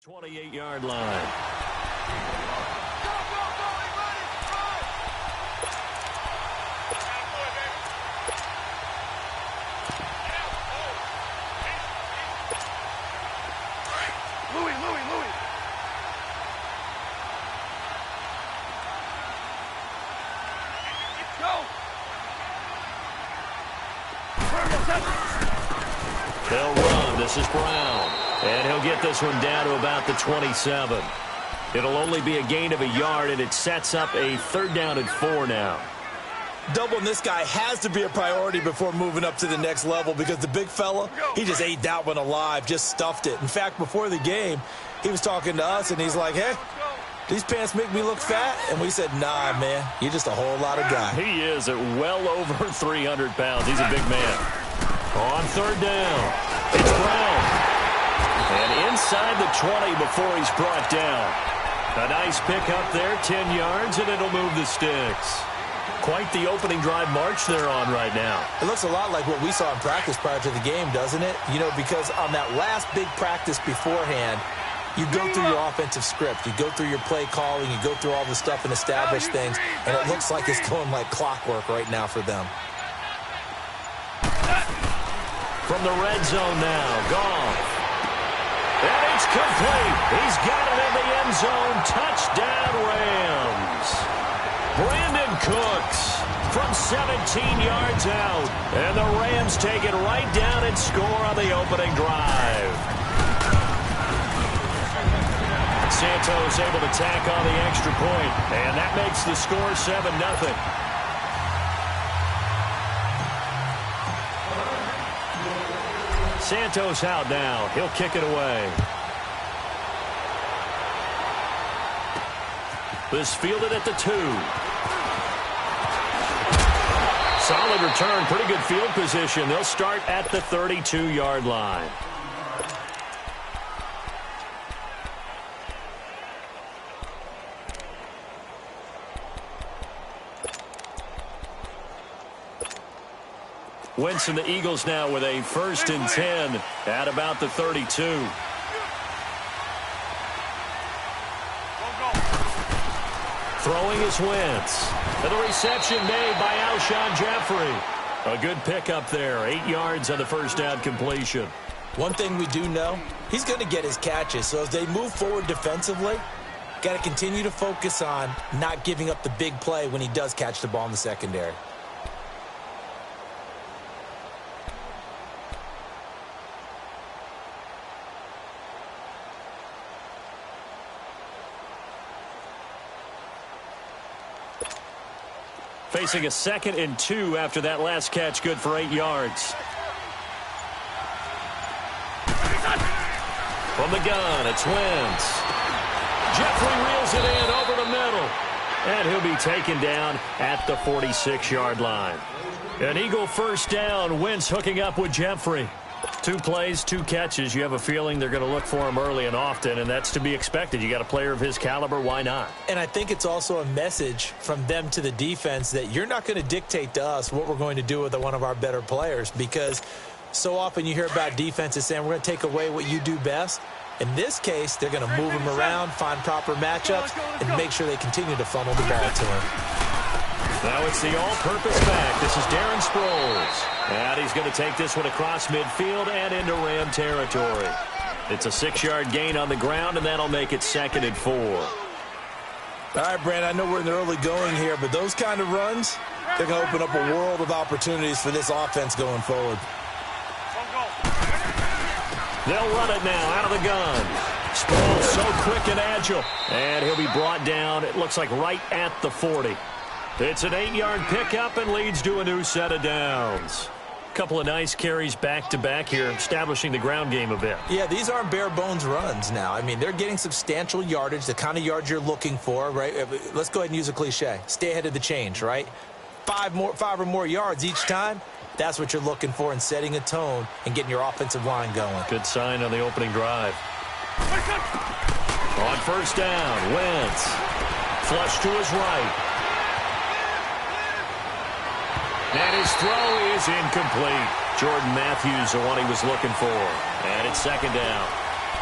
28-yard line. They'll run. This is Brown. And he'll get this one down to about the 27. It'll only be a gain of a yard, and it sets up a 3rd down and 4 now. Doubling this guy has to be a priority before moving up to the next level because the big fella, he just ate that one alive, just stuffed it. In fact, before the game, he was talking to us, and he's like, hey, these pants make me look fat? And we said, nah, man, you're just a whole lot of guy. He is at well over 300 pounds. He's a big man. On 3rd down, it's Brown. And inside the 20 before he's brought down. A nice pickup there, 10 yards, and it'll move the sticks. Quite the opening drive march they're on right now. It looks a lot like what we saw in practice prior to the game, doesn't it? You know, because on that last big practice beforehand, you go through your offensive script. You go through your play calling. You go through all the stuff and establish things. And it looks like it's going like clockwork right now for them. From the red zone now, Goff. And it's complete. He's got it in the end zone. Touchdown, Rams. Brandon Cooks from 17 yards out. And the Rams take it right down and score on the opening drive. Santos able to tack on the extra point. And that makes the score 7-0. Santos out now. He'll kick it away. This fielded at the 2. Solid return. Pretty good field position. They'll start at the 32-yard line. Wentz and the Eagles now with a 1st and 10 at about the 32. Throwing is Wentz. And the reception made by Alshon Jeffrey. A good pickup there. 8 yards on the 1st down completion. One thing we do know, he's going to get his catches. So as they move forward defensively, got to continue to focus on not giving up the big play when he does catch the ball in the secondary. Facing a 2nd and 2 after that last catch, good for 8 yards. From the gun, it's Wentz. Jeffrey reels it in over the middle. And he'll be taken down at the 46-yard line. An Eagle 1st down. Wentz hooking up with Jeffrey. 2 plays, 2 catches. You have a feeling they're going to look for him early and often, and that's to be expected. You got a player of his caliber, why not? And I think it's also a message from them to the defense that you're not going to dictate to us what we're going to do with one of our better players, because so often you hear about defenses saying we're going to take away what you do best. In this case, they're going to move him around, find proper matchups, and make sure they continue to funnel the ball to him. Now it's the all-purpose back. This is Darren Sproles. And he's going to take this one across midfield and into Ram territory. It's a 6-yard gain on the ground, and that'll make it 2nd and 4. All right, Brand, I know we're in the early going here, but those kind of runs, they're going to open up a world of opportunities for this offense going forward. They'll run it now out of the gun. Sproles so quick and agile. And he'll be brought down, it looks like right at the 40. It's an 8-yard pickup and leads to a new set of downs. Couple of nice carries back-to-back here, establishing the ground game a bit. Yeah, these aren't bare-bones runs now. I mean, they're getting substantial yardage, the kind of yards you're looking for, right? Let's go ahead and use a cliche. Stay ahead of the change, right? 5 or more yards each time. That's what you're looking for in setting a tone and getting your offensive line going. Good sign on the opening drive. On 1st down, Wentz. Flush to his right. And his throw is incomplete. Jordan Matthews, the one he was looking for. And it's 2nd down.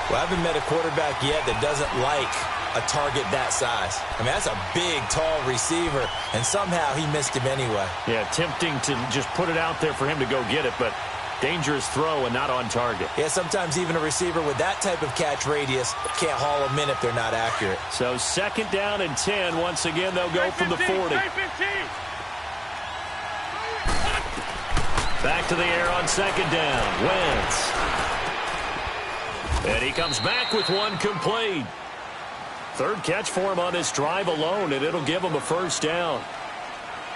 Well, I haven't met a quarterback yet that doesn't like a target that size. I mean, that's a big, tall receiver, and somehow he missed him anyway. Yeah, tempting to just put it out there for him to go get it, but dangerous throw and not on target. Yeah, sometimes even a receiver with that type of catch radius can't haul them in if they're not accurate. So 2nd down and 10. Once again, they'll go from the 40. Back to the air on 2nd down. Wentz. And he comes back with one complete. 3rd catch for him on this drive alone, and it'll give him a 1st down.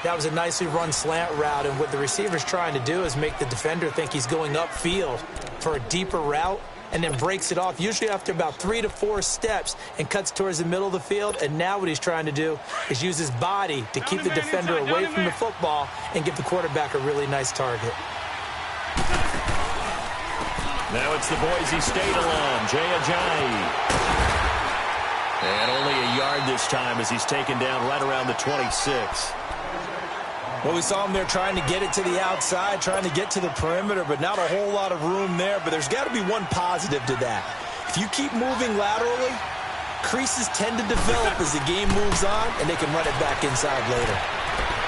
That was a nicely run slant route, and what the receiver's trying to do is make the defender think he's going upfield for a deeper route, and then breaks it off, usually after about 3 to 4 steps, and cuts towards the middle of the field. And now what he's trying to do is use his body to keep the defender away from the football and give the quarterback a really nice target. Now it's the Boise State alum, Jay Ajayi. And only a yard this time as he's taken down right around the 26. Well, we saw him there trying to get it to the outside, trying to get to the perimeter, but not a whole lot of room there. But there's got to be one positive to that. If you keep moving laterally, creases tend to develop as the game moves on, and they can run it back inside later.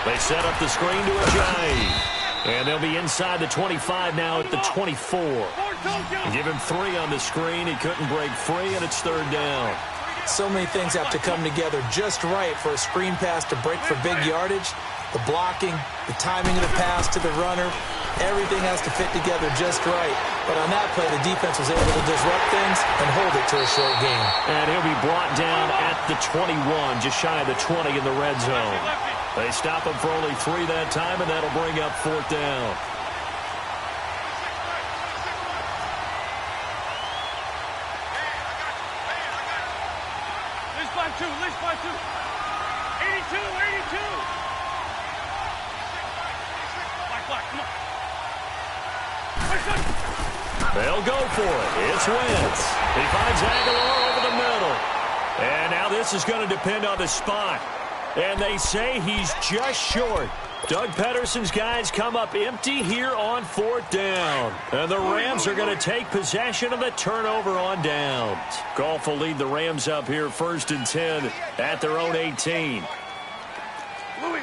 They set up the screen to Ajayi. And they'll be inside the 25 now at the 24. Give him 3 on the screen. He couldn't break free, and it's 3rd down. So many things have to come together just right for a screen pass to break for big yardage. The blocking, the timing of the pass to the runner, everything has to fit together just right. But on that play, the defense was able to disrupt things and hold it to a short gain. And he'll be brought down at the 21, just shy of the 20 in the red zone. They stop him for only 3 that time, and that'll bring up 4th down. List by two. 82, 82. Black, come on. They'll go for it. It's Wentz. He finds Aguilar over the middle. And now this is going to depend on the spot. And they say he's just short. Doug Pedersen's guys come up empty here on 4th down. And the Rams are going to take possession of the turnover on downs. Goff will lead the Rams up here 1st and 10 at their own 18. Louis.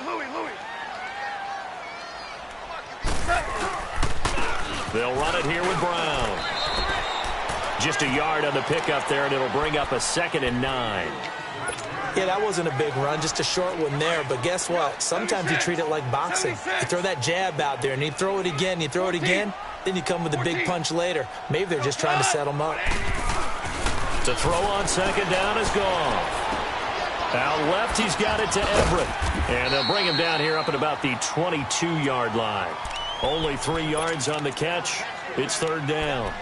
They'll run it here with Brown. Just a yard on the pickup there, and it'll bring up a 2nd and 9. Yeah, that wasn't a big run, just a short one there. But guess what? Sometimes you treat it like boxing. You throw that jab out there, and you throw it again, you throw it again, then you come with a big punch later. Maybe they're just trying to set them up. To throw on 2nd down is Goff. Out left, he's got it to Everett. And they'll bring him down here up at about the 22-yard line. Only 3 yards on the catch. It's 3rd down.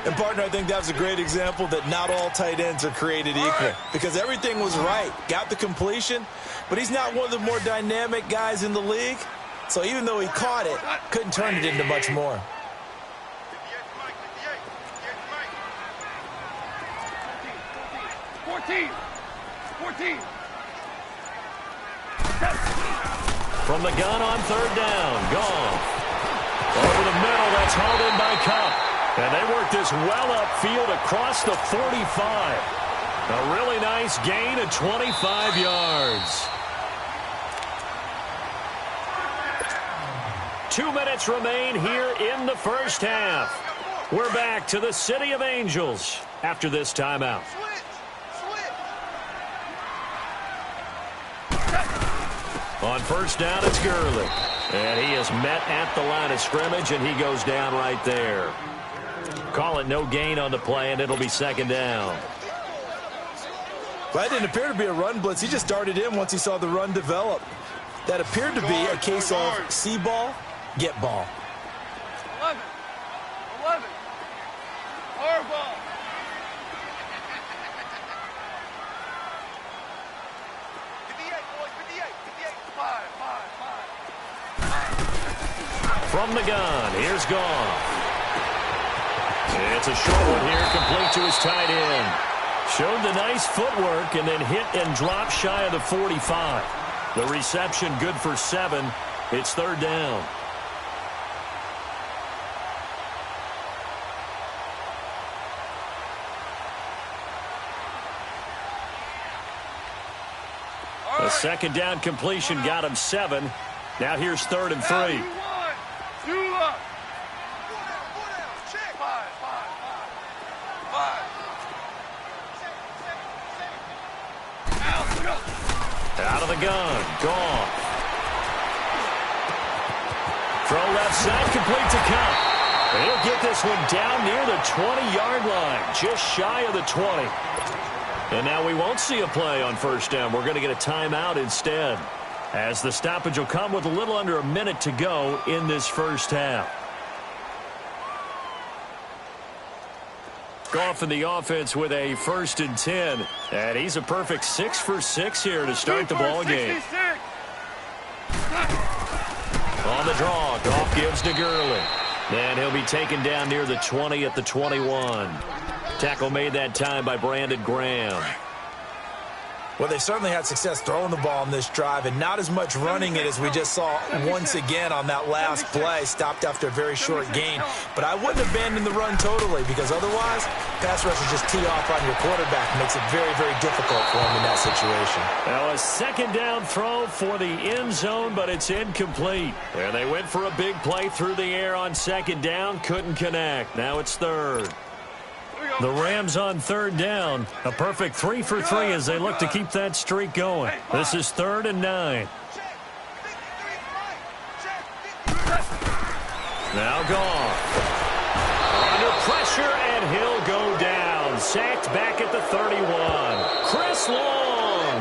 And, partner, I think that was a great example that not all tight ends are created equal. Because everything was right. Got the completion, but he's not one of the more dynamic guys in the league. So even though he caught it, couldn't turn it into much more. From the gun on 3rd down, Goff. Over the middle, that's hauled in by Cup. And they work this well upfield across the 45. A really nice gain of 25 yards. 2 minutes remain here in the 1st half. We're back to the City of Angels after this timeout. On 1st down, it's Gurley. And he is met at the line of scrimmage, and he goes down right there. Call it no gain on the play, and it'll be 2nd down. Well, that didn't appear to be a run blitz. He just darted in once he saw the run develop. That appeared to be a case of see ball, get ball. 11. Our ball. From the gun, here's Goff. It's a short one here, complete to his tight end. Showed the nice footwork and then hit and dropped shy of the 45. The reception good for 7. It's 3rd down. second down completion got him 7. Now here's 3rd and 3. Out of the gun. Gone. Throw left side, complete to Cup. He'll get this one down near the 20-yard line, just shy of the 20. And now we won't see a play on first down. We're going to get a timeout instead, as the stoppage will come with a little under a minute to go in this first half. Goff in the offense with a 1st and 10. And he's a perfect 6 for 6 here to start the ball game. On the draw, Goff gives to Gurley. And he'll be taken down near the 20 at the 21. Tackle made that time by Brandon Graham. Well, they certainly had success throwing the ball on this drive, and not as much running it as we just saw once again on that last play. Stopped after a very short gain. But I wouldn't abandon the run totally, because otherwise, pass rushers just tee off on your quarterback. Makes it very, very difficult for him in that situation. Now a second down throw for the end zone, but it's incomplete. And they went for a big play through the air on second down. Couldn't connect. Now it's 3rd. The Rams on 3rd down. A perfect 3 for 3 as they look to keep that streak going. This is 3rd and 9. Now Goff. Under pressure, and he'll go down. Sacked back at the 31. Chris Long.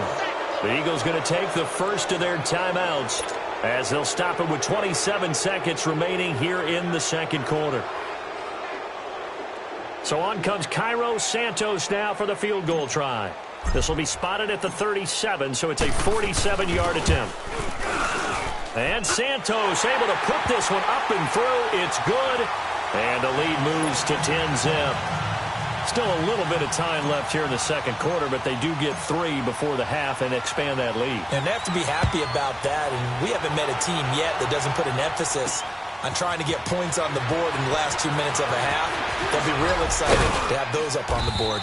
The Eagles going to take the first of their timeouts as they'll stop it with 27 seconds remaining here in the second quarter. So on comes Cairo Santos now for the field goal try. This will be spotted at the 37, so it's a 47-yard attempt. And Santos able to put this one up and through. It's good. And the lead moves to 10-zip. Still a little bit of time left here in the second quarter, but they do get 3 before the half and expand that lead. And they have to be happy about that. And we haven't met a team yet that doesn't put an emphasis on trying to get points on the board in the last 2 minutes of a half. They'll be real excited to have those up on the board.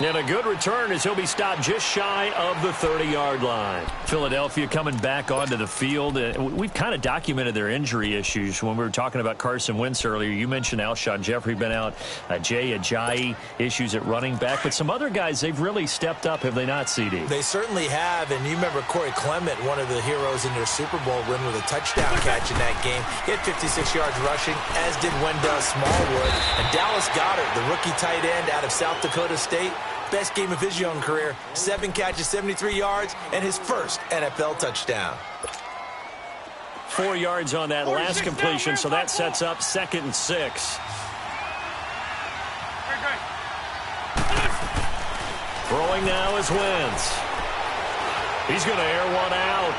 And a good return as he'll be stopped just shy of the 30-yard line. Philadelphia coming back onto the field. We've kind of documented their injury issues when we were talking about Carson Wentz earlier. You mentioned Alshon Jeffrey been out, Jay Ajayi, issues at running back. But some other guys, they've really stepped up, have they not, CD? They certainly have. And you remember Corey Clement, one of the heroes in their Super Bowl win with a touchdown catch in that game. He had 56 yards rushing, as did Wendell Smallwood. And Dallas Goedert, the rookie tight end out of South Dakota State, best game of his young career, 7 catches, 73 yards, and his first NFL touchdown. 4 yards on that last completion, so that sets up 2nd and 6. Throwing now is Wentz. He's going to air one out.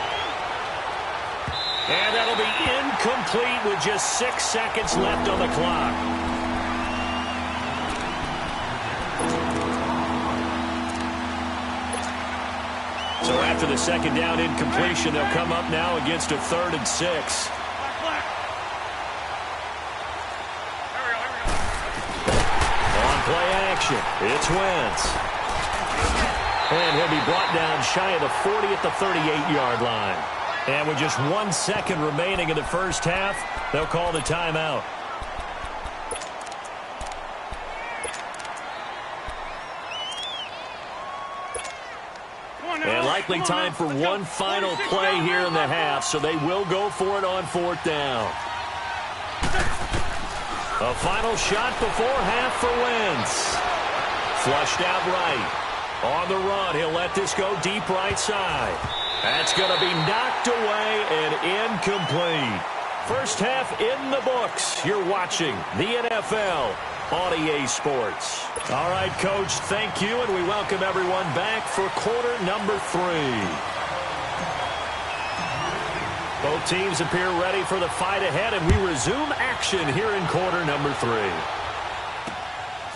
And that'll be incomplete with just 6 seconds left on the clock. So after the second down incompletion, they'll come up now against a 3rd and 6. On play action, it's Wentz. And he'll be brought down shy of the 40 at the 38-yard line. And with just 1 second remaining in the first half, they'll call the timeout. And likely time for one final play here in the half, so they will go for it on 4th down. A final shot before half for Wentz. Flushed out right. On the run, he'll let this go deep right side. That's going to be knocked away and incomplete. First half in the books. You're watching the NFL on EA Sports. All right, Coach, thank you, and we welcome everyone back for quarter number 3. Both teams appear ready for the fight ahead, and we resume action here in quarter number 3.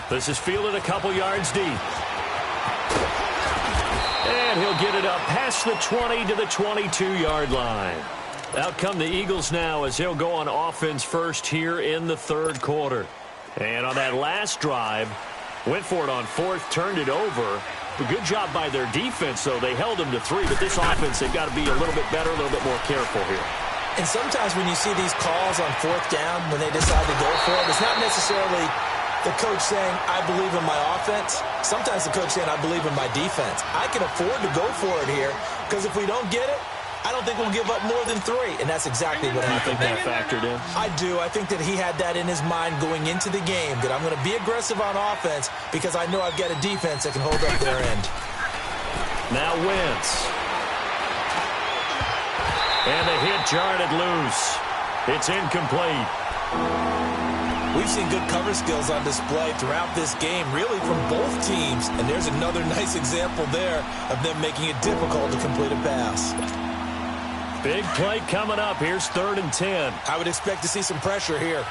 This is fielded a couple yards deep. And he'll get it up past the 20 to the 22-yard line. Out come the Eagles now as he'll go on offense first here in the 3rd quarter. And on that last drive, went for it on 4th, turned it over, A good job by their defense, though. They held them to 3, but this offense, they've got to be a little bit better, a little bit more careful here. And sometimes when you see these calls on 4th down, when they decide to go for it, it's not necessarily the coach saying, I believe in my offense. Sometimes the coach saying, I believe in my defense. I can afford to go for it here because if we don't get it, I don't think we'll give up more than 3, and that's exactly what happened. You think that factored in? I do. I think that he had that in his mind going into the game, that I'm going to be aggressive on offense because I know I've got a defense that can hold up their end. Now Wentz. And the hit jarred it loose. It's incomplete. We've seen good cover skills on display throughout this game, really from both teams, and there's another nice example there of them making it difficult to complete a pass. Big play coming up. Here's 3rd and 10. I would expect to see some pressure here.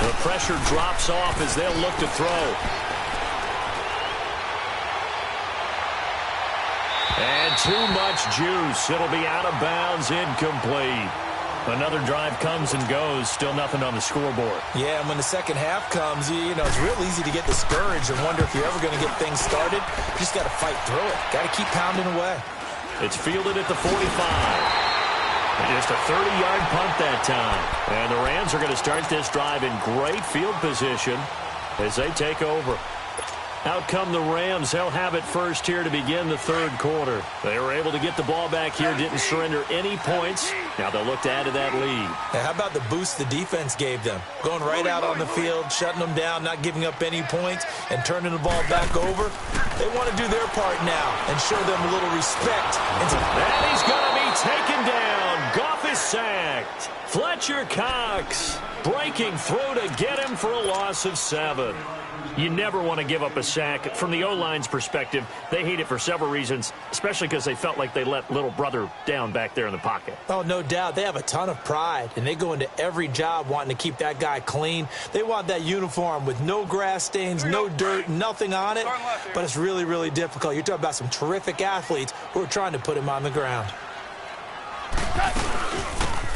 The pressure drops off as they'll look to throw. And too much juice. It'll be out of bounds, incomplete. Another drive comes and goes. Still nothing on the scoreboard. Yeah, and when the second half comes, you know, it's real easy to get discouraged and wonder if you're ever going to get things started. You just got to fight through it. Got to keep pounding away. It's fielded at the 45. Just a 30-yard punt that time. And the Rams are going to start this drive in great field position as they take over. Out come the Rams. They'll have it first here to begin the 3rd quarter. They were able to get the ball back here, didn't surrender any points. Now they'll look to add to that lead. Now, how about the boost the defense gave them? Going right out on the field, shutting them down, not giving up any points, and turning the ball back over. They want to do their part now and show them a little respect. And he's going to be taken down. Goff is sacked. Fletcher Cox breaking through to get him for a loss of 7. You never want to give up a sack. From the O-line's perspective, they hate it for several reasons, especially because they felt like they let little brother down back there in the pocket. Oh, no doubt. They have a ton of pride, and they go into every job wanting to keep that guy clean. They want that uniform with no grass stains, no dirt, nothing on it, but it's really, really difficult. You're talking about some terrific athletes who are trying to put him on the ground.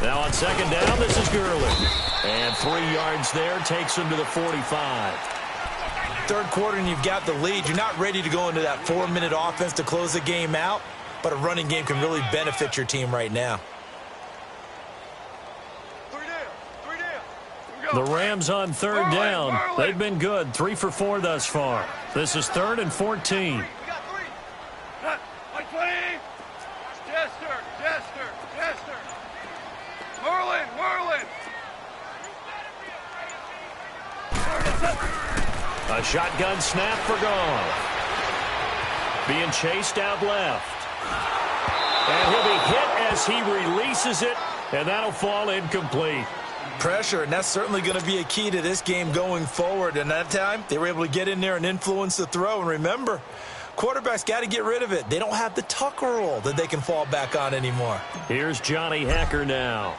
Now on 2nd down, this is Gurley. And 3 yards there takes him to the 45. 3rd quarter and you've got the lead. You're not ready to go into that 4-minute offense to close the game out, but a running game can really benefit your team right now. The Rams on 3rd down. They've been good. 3 for 4 thus far. This is 3rd and 14. A shotgun snap for Goff. Being chased out left. And he'll be hit as he releases it, and that'll fall incomplete. Pressure, and that's certainly going to be a key to this game going forward. And that time, they were able to get in there and influence the throw. And remember, quarterbacks got to get rid of it. They don't have the tuck rule that they can fall back on anymore. Here's Johnny Hekker now.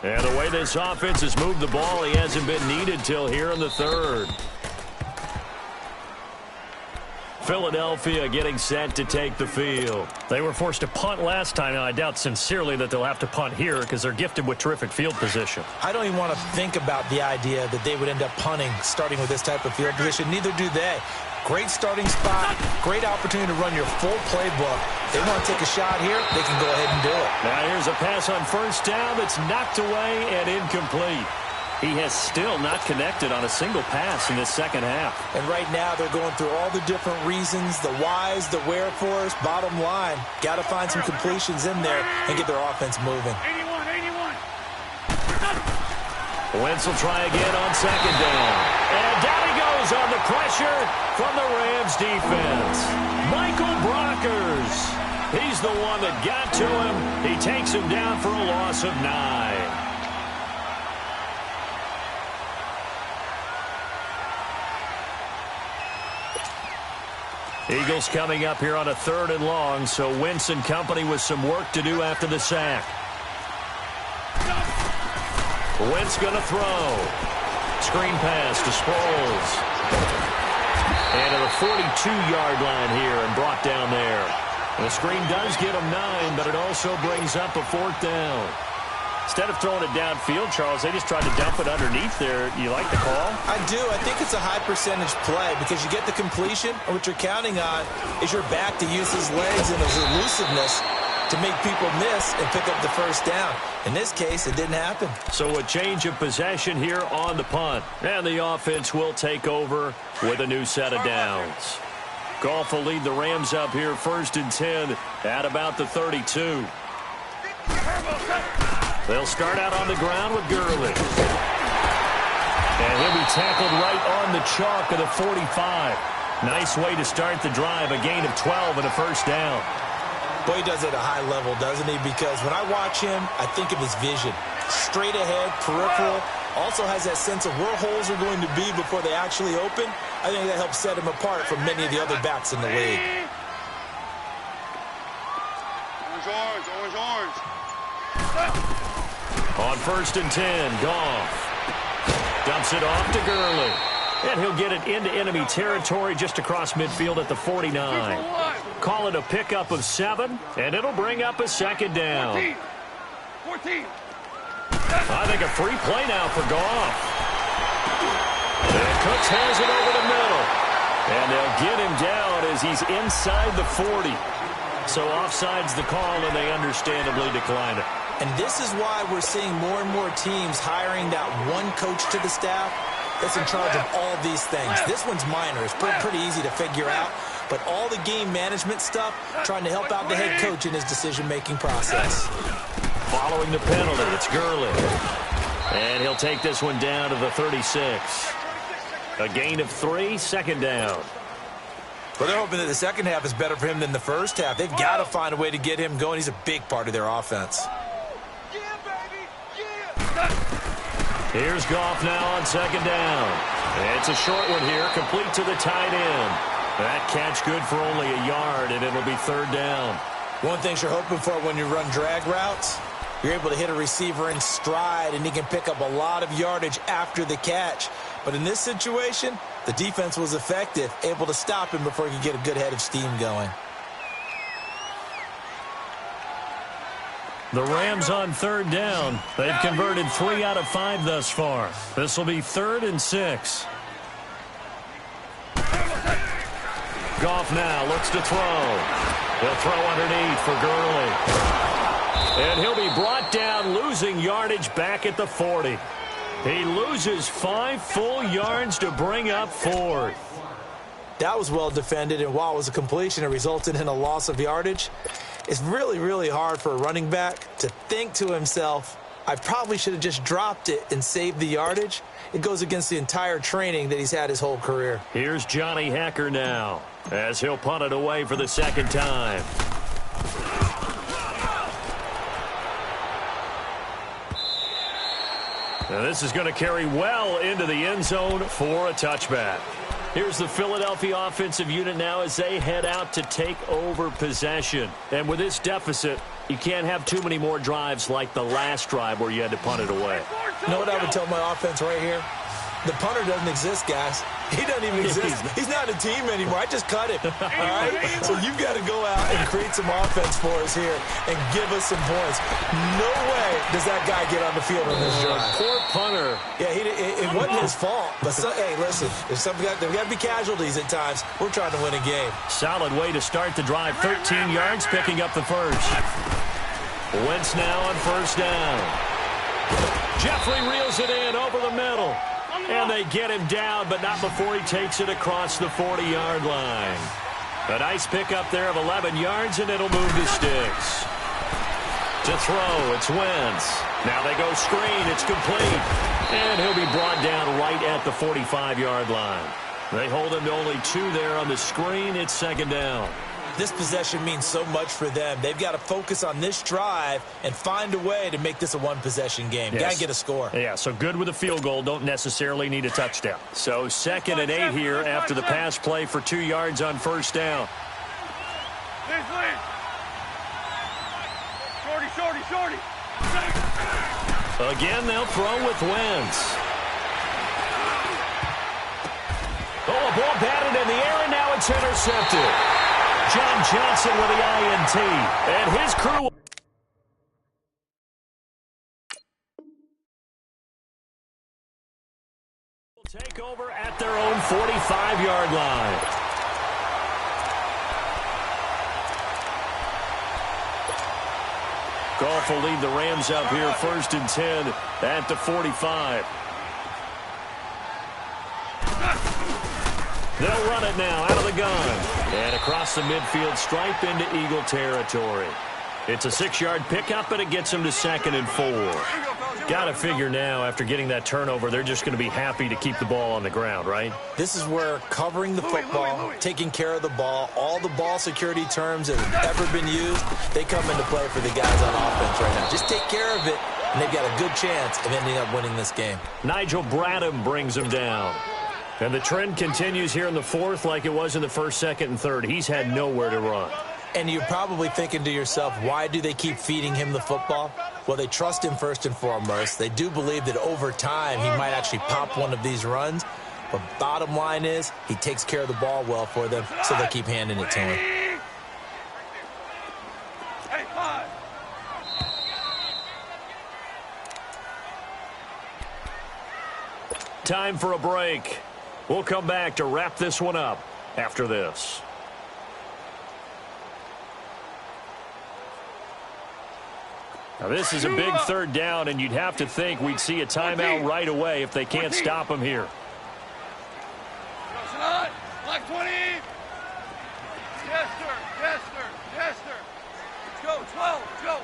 And the way this offense has moved the ball, he hasn't been needed till here in the 3rd. Philadelphia getting set to take the field. They were forced to punt last time. Now, I doubt sincerely that they'll have to punt here because they're gifted with terrific field position. I don't even want to think about the idea that they would end up punting starting with this type of field position. Neither do they. Great starting spot, great opportunity to run your full playbook. They want to take a shot here, they can go ahead and do it. Now here's a pass on 1st down that's knocked away and incomplete. He has still not connected on a single pass in this 2nd half. And right now they're going through all the different reasons, the whys, the wherefores. Bottom line, got to find some completions in there and get their offense moving. 81. Wentz will try again on 2nd down. And down he goes on the pressure from the Rams defense. Michael Brockers. He's the one that got to him. He takes him down for a loss of 9. Eagles coming up here on a 3rd and long, so Wentz and company with some work to do after the sack. Wentz going to throw. Screen pass to Sproles. And to the 42-yard line here and brought down there. The screen does get him 9, but it also brings up a 4th down. Instead of throwing it downfield, Charles, they just tried to dump it underneath there. You like the call? I do. I think it's a high-percentage play because you get the completion, and what you're counting on is your back to use his legs and his elusiveness to make people miss and pick up the first down. In this case, it didn't happen. So a change of possession here on the punt. And the offense will take over with a new set of downs. Goff will lead the Rams up here 1st and 10 at about the 32. They'll start out on the ground with Gurley. And he'll be tackled right on the chalk of the 45. Nice way to start the drive, a gain of 12 and a first down. Boy, he does it at a high level, doesn't he? Because when I watch him, I think of his vision. Straight ahead, peripheral. Also has that sense of where holes are going to be before they actually open. I think that helps set him apart from many of the other backs in the league. Orange, orange, orange. On 1st and 10, Goff dumps it off to Gurley. And he'll get it into enemy territory just across midfield at the 49. Call it a pickup of 7, and it'll bring up a second down. 14. I think a free play now for Goff. And Cooks has it over the middle. And they'll get him down as he's inside the 40. So offside's the call, and they understandably decline it. And this is why we're seeing more and more teams hiring that one coach to the staff that's in charge of all these things. This one's minor. It's pretty easy to figure out. But all the game management stuff, trying to help out the head coach in his decision-making process. Following the penalty, it's Gurley. And he'll take this one down to the 36. A gain of 3, second down. Well, they're hoping that the second half is better for him than the first half. They've got to find a way to get him going. He's a big part of their offense. Here's Goff now on second down. It's a short one here, complete to the tight end. That catch good for only a yard, and it'll be 3rd down. One thing you're hoping for when you run drag routes, you're able to hit a receiver in stride, and he can pick up a lot of yardage after the catch. But in this situation, the defense was effective, able to stop him before he could get a good head of steam going. The Rams on 3rd down. They've converted 3 out of 5 thus far. This will be 3rd and 6. Goff now looks to throw. He'll throw underneath for Gurley. And he'll be brought down, losing yardage back at the 40. He loses 5 full yards to bring up 4th. That was well defended, and while it was a completion, it resulted in a loss of yardage. It's really, really hard for a running back to think to himself, I probably should have just dropped it and saved the yardage. It goes against the entire training that he's had his whole career. Here's Johnny Hacker now, as he'll punt it away for the second time. Now this is going to carry well into the end zone for a touchback. Here's the Philadelphia offensive unit now as they head out to take over possession. And with this deficit, you can't have too many more drives like the last drive where you had to punt it away. You know what I would tell my offense right here? The punter doesn't exist, guys. He doesn't even exist. He's not a team anymore. I just cut him. All right? So you've got to go out and create some offense for us here and give us some points. No way does that guy get on the field in this drive. Poor punter. Yeah, it wasn't his fault. But, hey, listen, there's got to be casualties at times. We're trying to win a game. Solid way to start the drive. 13 yards, picking up the first. Wentz now on 1st down. Jeffrey reels it in over the middle. And they get him down, but not before he takes it across the 40-yard line. A nice pickup there of 11 yards, and it'll move the sticks. To throw, it's Wentz. Now they go screen, it's complete. And he'll be brought down right at the 45-yard line. They hold him to only 2 there on the screen. It's 2nd down. This possession means so much for them. They've got to focus on this drive and find a way to make this a one-possession game. Yes. Got to get a score. Yeah, so good with a field goal. Don't necessarily need a touchdown. So 2nd and 8 here after the pass play for 2 yards on 1st down. Shorty. Again, they'll throw with Wentz. Oh, a ball batted in the air, and now it's intercepted. John Johnson with the INT, and his crew. take over at their own 45-yard line. Goff will lead the Rams up here 1st and 10 at the 45. They'll run it now out of the gun. And across the midfield stripe into Eagle territory. It's a 6-yard pickup, and it gets them to 2nd and 4. Got to figure now, after getting that turnover, they're just going to be happy to keep the ball on the ground, right? This is where covering the football, taking care of the ball, all the ball security terms that have ever been used, they come into play for the guys on offense right now. Just take care of it, and they've got a good chance of ending up winning this game. Nigel Bradham brings them down. And the trend continues here in the 4th like it was in the 1st, 2nd, and 3rd. He's had nowhere to run. And you're probably thinking to yourself, why do they keep feeding him the football? Well, they trust him first and foremost. They do believe that over time he might actually pop one of these runs. But bottom line is he takes care of the ball well for them, so they keep handing it to him. Time for a break. We'll come back to wrap this one up after this. Now, this is a big 3rd down, and you'd have to think we'd see a timeout right away if they can't stop him here. Like 20. Yes, sir. Yes, sir. Yes, sir. Let's go. 12. Let's go.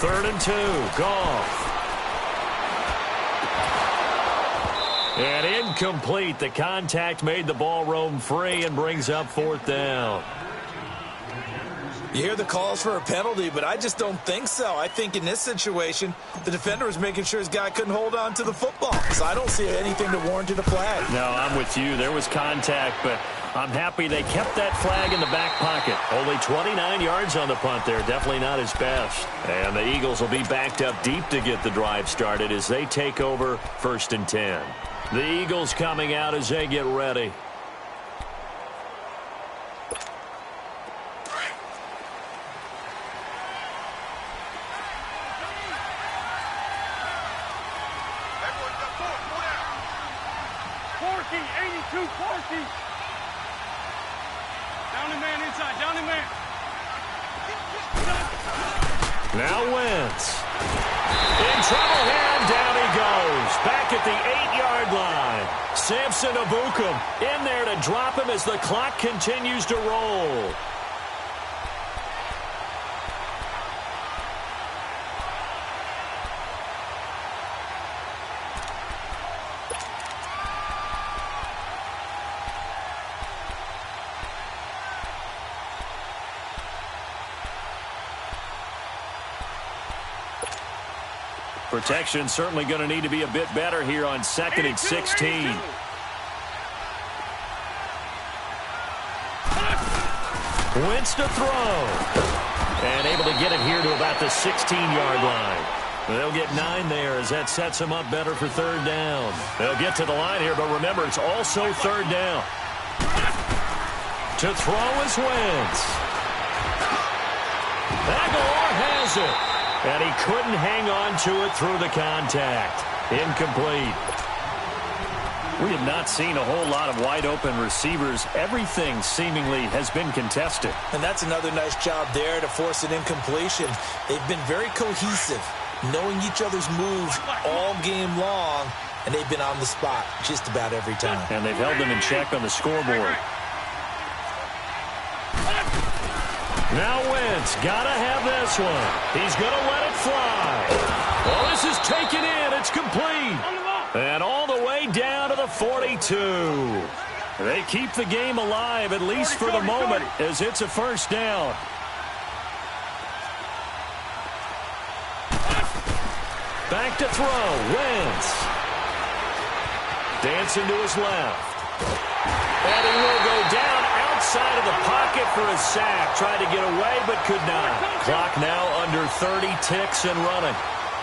3rd and 2. Goff. And incomplete. The contact made the ball roam free and brings up 4th down. You hear the calls for a penalty, but I just don't think so. I think in this situation, the defender was making sure his guy couldn't hold on to the football. So I don't see anything to warrant a flag. No, I'm with you. There was contact, but I'm happy they kept that flag in the back pocket. Only 29 yards on the punt there. Definitely not his best. And the Eagles will be backed up deep to get the drive started as they take over 1st and 10. The Eagles coming out as they get ready. Now Wentz. In trouble here, and down he goes. Back at the 8-yard line. Samson Abukum in there to drop him as the clock continues to roll. Protection certainly going to need to be a bit better here on 2nd and 16. Wentz to throw. And able to get it here to about the 16-yard line. They'll get 9 there as that sets them up better for 3rd down. They'll get to the line here, but remember, it's also 3rd down. To throw is Wentz. Aguilar has it. And he couldn't hang on to it through the contact. Incomplete. We have not seen a whole lot of wide-open receivers. Everything seemingly has been contested. And that's another nice job there to force an incompletion. They've been very cohesive, knowing each other's moves all game long, and they've been on the spot just about every time. And they've held them in check on the scoreboard. Now Wentz, gotta have this one. He's gonna let it fly. Well, this is taken in. It's complete. And all the way down to the 42. They keep the game alive, at least for the moment, as it's a 1st down. Back to throw. Wentz. Dancing to his left. And he will go down outside of the pocket for a sack. Tried to get away, but could not. Clock now under 30 ticks and running.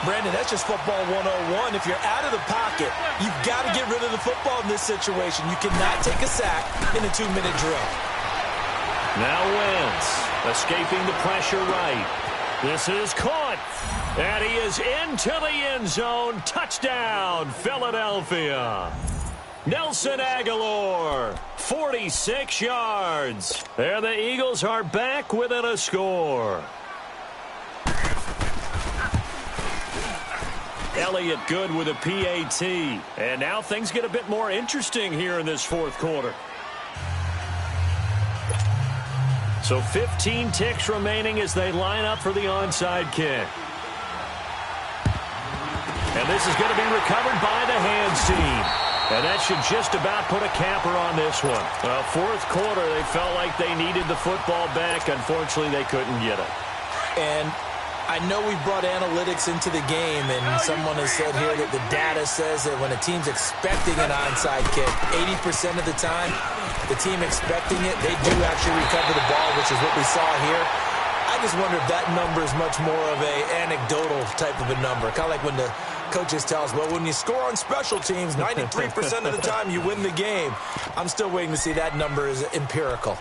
Brandon, that's just football 101. If you're out of the pocket, you've got to get rid of the football in this situation. You cannot take a sack in a 2-minute drill. Now Wentz escaping the pressure right. This is caught. And he is into the end zone. Touchdown, Philadelphia. Nelson Aguilar, 46 yards. And the Eagles are back within a score. Elliott good with a PAT. And now things get a bit more interesting here in this fourth quarter. So 15 ticks remaining as they line up for the onside kick. And this is going to be recovered by the hands team. And that should just about put a capper on this one. Well, fourth quarter, they felt like they needed the football back. Unfortunately, they couldn't get it. And I know we brought analytics into the game, and someone has said here that the data says that when a team's expecting an onside kick, 80% of the time, the team expecting it, they do actually recover the ball, which is what we saw here. I just wonder if that number is much more of a anecdotal type of a number. Kind of like when the coaches tell us, well, when you score on special teams, 93% of the time you win the game. I'm still waiting to see that number is empirical.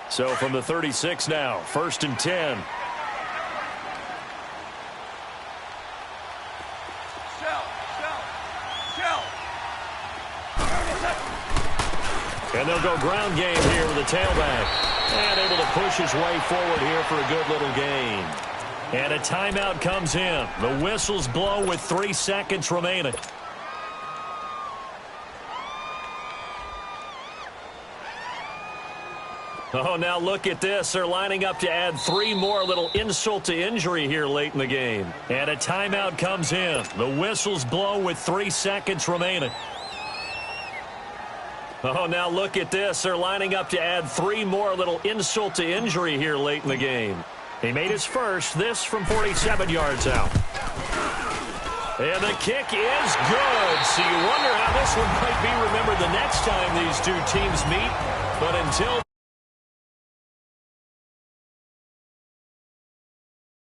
So from the 36 now, 1st and 10. And they'll go ground game here with the tailback. And able to push his way forward here for a good little gain. And a timeout comes in. The whistles blow with 3 seconds remaining. Oh, now look at this. They're lining up to add 3 more, little insult to injury here late in the game. And a timeout comes in. The whistles blow with 3 seconds remaining. Oh, now look at this. They're lining up to add 3 more, little insult to injury here late in the game. He made his first, this from 47 yards out. And the kick is good. So you wonder how this one might be remembered the next time these two teams meet. But until